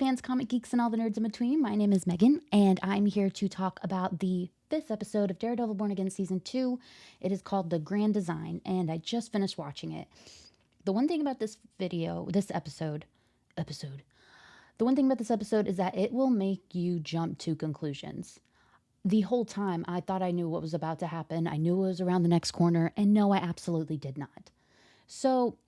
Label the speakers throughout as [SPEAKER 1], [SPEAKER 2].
[SPEAKER 1] fans, comic geeks, and all the nerds in between. My name is Megan, and I'm here to talk about the fifth episode of Daredevil Born Again Season 2. It is called The Grand Design, and I just finished watching it. The one thing about this the one thing about this episode is that it will make you jump to conclusions. The whole time, I thought I knew what was about to happen. I knew it was around the next corner, and no, I absolutely did not. So,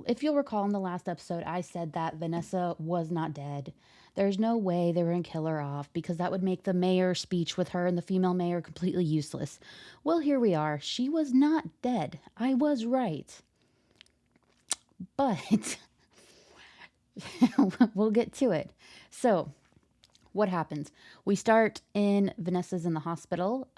[SPEAKER 1] if you'll recall in the last episode, I said that Vanessa was not dead. There's no way they were going to kill her off because that would make the mayor's speech with her and the female mayor completely useless. Well, here we are. She was not dead. I was right. But we'll get to it. So, what happens? We start in Vanessa's in the hospital.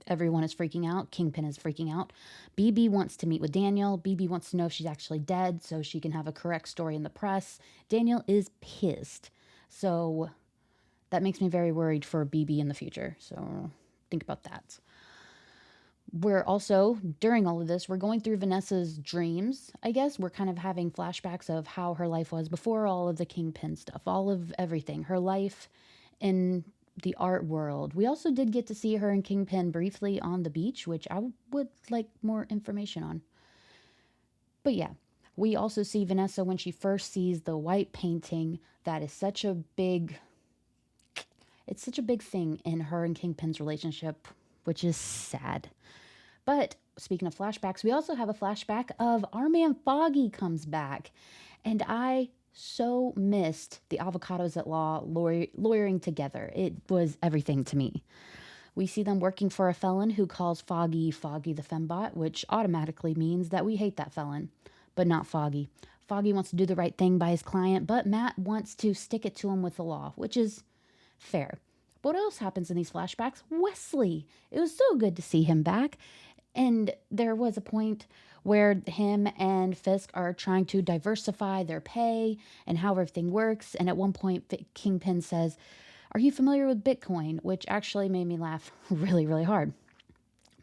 [SPEAKER 1] Everyone is freaking out. Kingpin is freaking out. BB wants to meet with Daniel. BB wants to know if she's actually dead so she can have a correct story in the press. Daniel is pissed. So that makes me very worried for BB in the future. So think about that. We're also, during all of this, we're going through Vanessa's dreams, I guess. We're kind of having flashbacks of how her life was before all of the Kingpin stuff, all of everything. Her life in the art world. We also did get to see her and Kingpin briefly on the beach, which I would like more information on. But yeah, we also see Vanessa when she first sees the white painting. That is such a big thing in her and Kingpin's relationship, which is sad. But speaking of flashbacks, we also have a flashback of our man Foggy comes back. And I so missed the Avocados at Law lawyering together. It was everything to me. We see them working for a felon who calls Foggy the Fembot, which automatically means that we hate that felon, but not Foggy. Foggy wants to do the right thing by his client, but Matt wants to stick it to him with the law, which is fair. But what else happens in these flashbacks? Wesley. It was so good to see him back. And there was a point where him and Fisk are trying to diversify their pay and how everything works. And at one point, Kingpin says, "Are you familiar with Bitcoin?" Which actually made me laugh really, really hard.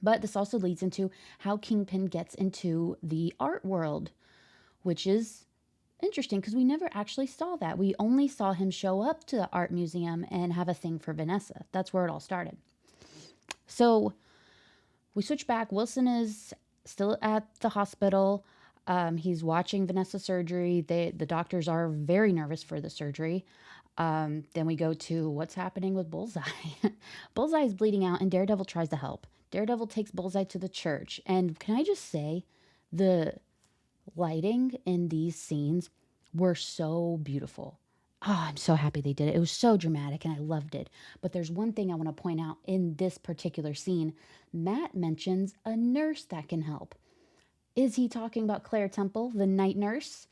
[SPEAKER 1] But this also leads into how Kingpin gets into the art world, which is interesting because we never actually saw that. We only saw him show up to the art museum and have a thing for Vanessa. That's where it all started. So we switch back. Wilson is still at the hospital. He's watching Vanessa's surgery. The doctors are very nervous for the surgery. Then we go to what's happening with Bullseye. Bullseye is bleeding out and Daredevil tries to help. Daredevil takes Bullseye to the church. And can I just say, the lighting in these scenes were so beautiful. Oh, I'm so happy they did it. It was so dramatic and I loved it. But there's one thing I want to point out in this particular scene. Matt mentions a nurse that can help. Is he talking about Claire Temple, the night nurse?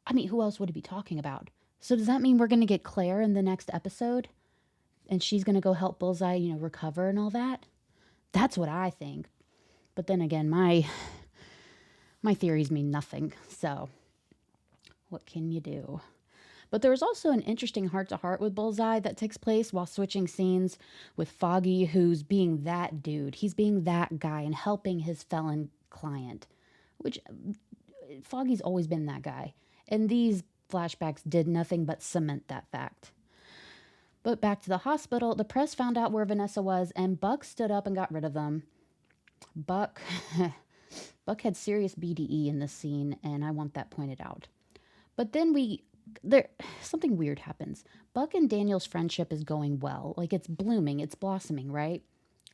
[SPEAKER 1] I mean, who else would he be talking about? So does that mean we're going to get Claire in the next episode? And she's going to go help Bullseye, recover and all that? That's what I think. But then again, my theories mean nothing. So what can you do? But there was also an interesting heart-to-heart with Bullseye that takes place while switching scenes with Foggy, who's being that dude. He's being that guy and helping his felon client, which Foggy's always been that guy. And these flashbacks did nothing but cement that fact. But back to the hospital, the press found out where Vanessa was, and Buck stood up and got rid of them. Buck had serious BDE in this scene, and I want that pointed out. But then something weird happens. Buck and Daniel's friendship is going well. Like, it's blooming, it's blossoming, right?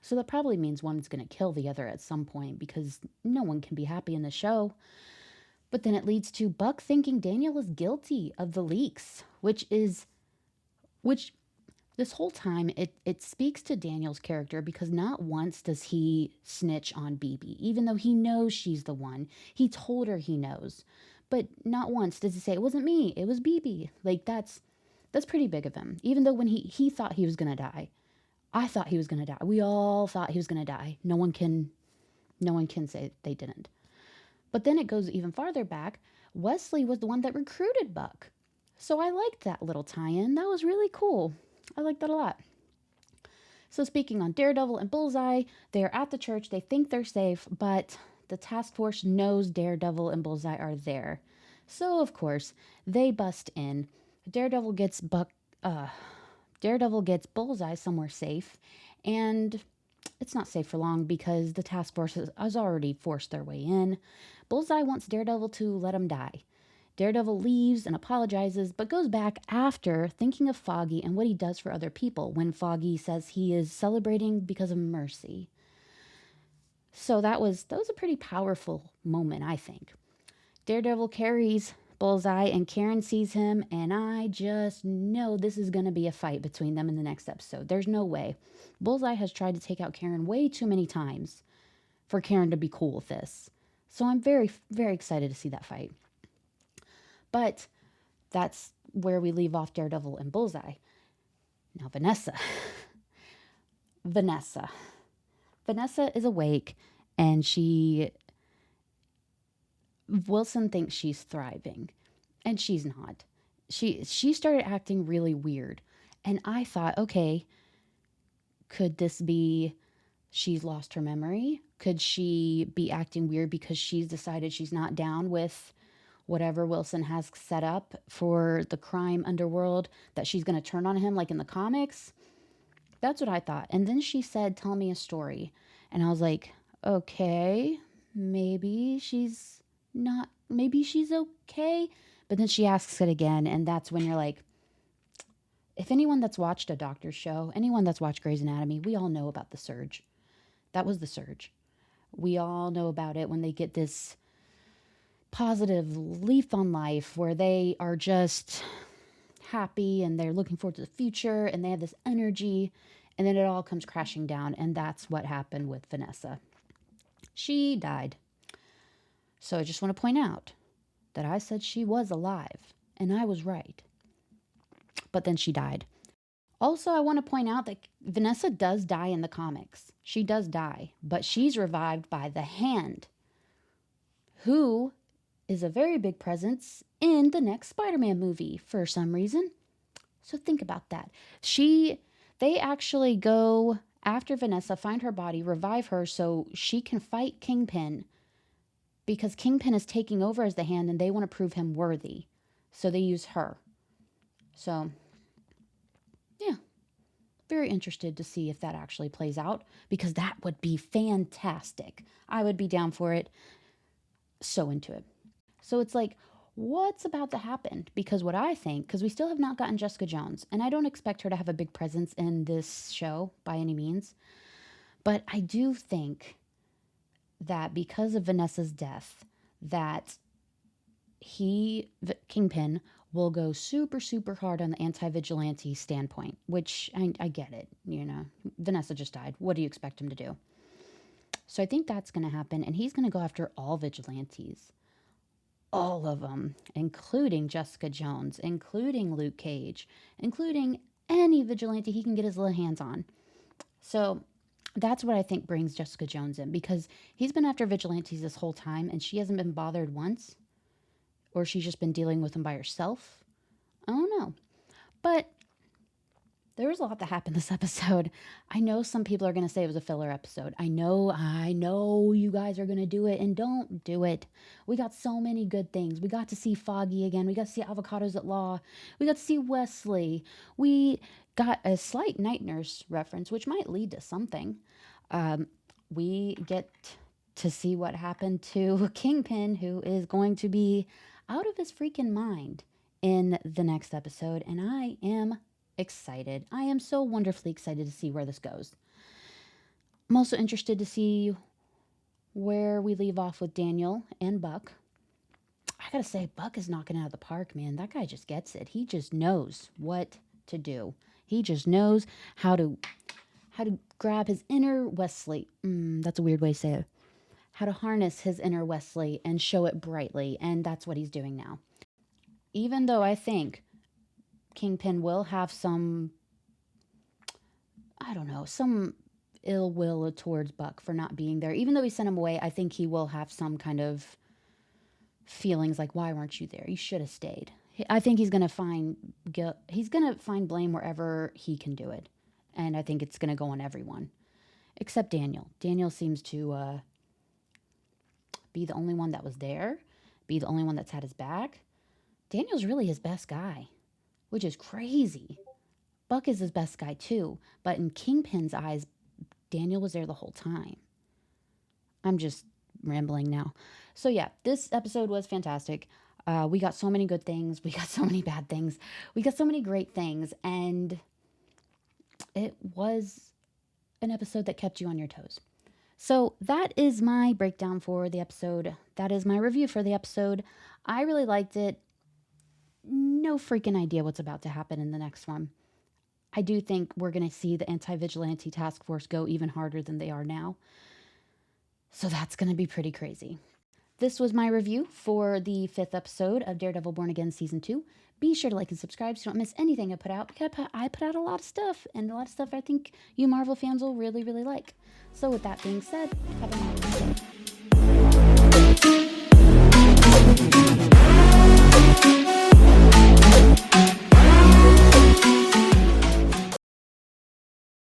[SPEAKER 1] So that probably means one's going to kill the other at some point because no one can be happy in the show. But then it leads to Buck thinking Daniel is guilty of the leaks, which this whole time it speaks to Daniel's character because not once does he snitch on BB, even though he knows she's the one. He told her he knows. But not once does he say, "It wasn't me, it was BB." Like, that's pretty big of him. Even though when he thought he was going to die. I thought he was going to die. We all thought he was going to die. No one can say they didn't. But then it goes even farther back. Wesley was the one that recruited Buck. So I liked that little tie-in. That was really cool. I liked that a lot. So speaking on Daredevil and Bullseye, they are at the church. They think they're safe, but the task force knows Daredevil and Bullseye are there. So of course they bust in. Daredevil gets Buck. Uh, Daredevil gets Bullseye somewhere safe, and it's not safe for long because the task force has already forced their way in. Bullseye wants Daredevil to let him die. Daredevil leaves and apologizes, but goes back after thinking of Foggy and what he does for other people when Foggy says he is celebrating because of mercy. So that was a pretty powerful moment, I think. Daredevil carries Bullseye and Karen sees him, and I just know this is going to be a fight between them in the next episode. There's no way. Bullseye has tried to take out Karen way too many times for Karen to be cool with this. So I'm very, very excited to see that fight. But that's where we leave off Daredevil and Bullseye. Now, Vanessa. Vanessa. Vanessa is awake, and Wilson thinks she's thriving, and she's not. She started acting really weird, and I thought, okay, could this be she's lost her memory? Could she be acting weird because she's decided she's not down with whatever Wilson has set up for the crime underworld, that she's going to turn on him like in the comics? That's what I thought. And then she said, "Tell me a story." And I was like, okay, maybe she's not, maybe she's okay. But then she asks it again. And that's when you're like, if anyone that's watched a doctor's show, anyone that's watched Grey's Anatomy, we all know about the surge. That was the surge. We all know about it when they get this positive leaf on life where they are just happy and they're looking forward to the future and they have this energy, and then it all comes crashing down. And that's what happened with Vanessa. She died. So I just want to point out that I said she was alive, and I was right. But then she died. Also, I want to point out that Vanessa does die in the comics. She does die, but she's revived by the Hand, who is a very big presence in the next Spider-Man movie for some reason. So think about that. They actually go after Vanessa, find her body, revive her so she can fight Kingpin, because Kingpin is taking over as the Hand and they want to prove him worthy. So they use her. So, yeah, very interested to see if that actually plays out, because that would be fantastic. I would be down for it. So into it. So it's like, what's about to happen? Because what I think, because we still have not gotten Jessica Jones, and I don't expect her to have a big presence in this show by any means, but I do think that because of Vanessa's death, that Kingpin, will go super, super hard on the anti-vigilante standpoint, which I get it. Vanessa just died. What do you expect him to do? So I think that's going to happen, and he's going to go after all vigilantes. All of them, including Jessica Jones, including Luke Cage, including any vigilante he can get his little hands on. So that's what I think brings Jessica Jones in, because he's been after vigilantes this whole time and she hasn't been bothered once, or she's just been dealing with them by herself. I don't know. But there was a lot that happened this episode. I know some people are going to say it was a filler episode. I know you guys are going to do it, and don't do it. We got so many good things. We got to see Foggy again. We got to see Avocados at Law. We got to see Wesley. We got a slight Night Nurse reference, which might lead to something. We get to see what happened to Kingpin, who is going to be out of his freaking mind in the next episode, and I am excited. I am so wonderfully excited to see where this goes. I'm also interested to see where we leave off with Daniel and Buck. I gotta say, Buck is knocking it out of the park, man. That guy just gets it. He just knows what to do. He just knows how to grab his inner Wesley. That's a weird way to say it. How to harness his inner Wesley and show it brightly, and that's what he's doing now. Even though I think Kingpin will have some, I don't know, some ill will towards Buck for not being there. Even though he sent him away, I think he will have some kind of feelings like, why weren't you there? You should have stayed. I think he's going to find guilt. He's going to find blame wherever he can do it. And I think it's going to go on everyone. Except Daniel. Daniel seems to be the only one that was there. be the only one that's had his back. Daniel's really his best guy, which is crazy. Buck is his best guy too, but in Kingpin's eyes, Daniel was there the whole time. I'm just rambling now. So yeah, this episode was fantastic. We got so many good things. We got so many bad things. We got so many great things. And it was an episode that kept you on your toes. So that is my breakdown for the episode. That is my review for the episode. I really liked it. No freaking idea what's about to happen in the next one. I do think we're going to see the anti-vigilante task force go even harder than they are now. So that's going to be pretty crazy. This was my review for the 5th episode of Daredevil Born Again Season 2. Be sure to like and subscribe so you don't miss anything I put out. I put out a lot of stuff, and a lot of stuff I think you Marvel fans will really, really like. So with that being said, have a nice day.